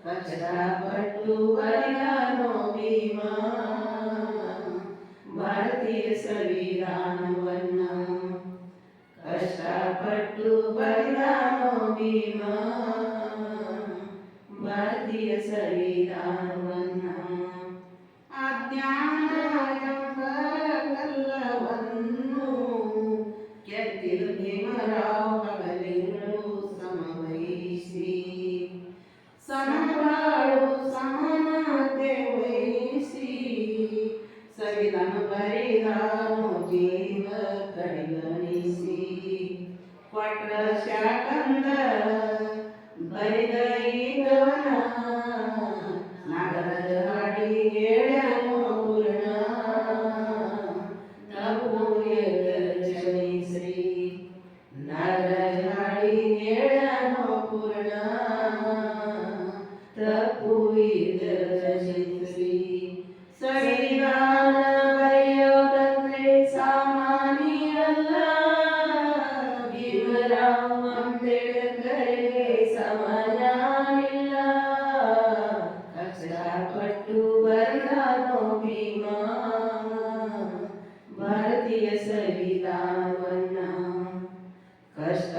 ಕಷ್ಟಪಟ್ಟು ಬರೆದನೋ ಭೀಮ ಭಾರತೀಯ ಸಂವಿಧಾನವನ್ನ. ಕಷ್ಟಪಟ್ಟು ಬರೆದನೋ ಭೀಮ ಭಾರತೀಯ ಸಂವಿಧಾನವನ್ನ. ಅಜ್ಞಾನ ಎಂಬ ಕಲ್ಲವನ್ನು ಕೆತ್ತಿಲು ಭೀಮರಾವ್ ಹಗಲಿರುಳು ಸಮವಹಿಸಿ ಸಮಬಾಳು ಸಮಾನತೆ ವಹಿಸಿ ಸಂವಿಧಾನ ಬರೆದನೋ ಜೀವ ಕಡೆಗಣಿಸಿ. ಕೊಟ್ರ ಶಾಕಂದ ಬರೆದ ಈಗವನ ನಗರದ ಹಾಡಿ ಹೇಳ್ಯಾನೋ ಪೂರ್ಣ ತಪ್ಪು ಕ್ಷಮಿಸ್ರಿ. ನಗರದ ಹಾಡಿ ಹೇಳ್ಯಾನೋ ಪೂರ್ಣ ತಪ್ಪು ಕ್ಷಮಿಸ್ರಿ. ಸಂವಿಧಾನ ಬರೆಯೋದಂದ್ರೆ ಸಾಮಾನ್ಯರಲ್ಲ, ಭೀಮರಾವ್ ಅಂಬೇಡ್ಕರ್ಗೆ ಸಮಾನವಿಲ್ಲ. ಕಷ್ಟಪಟ್ಟು ಬರೆದನೋ ಭೀಮ ಭಾರತೀಯ ಸಂವಿಧಾನವನ್ನ. ಕಷ್ಟ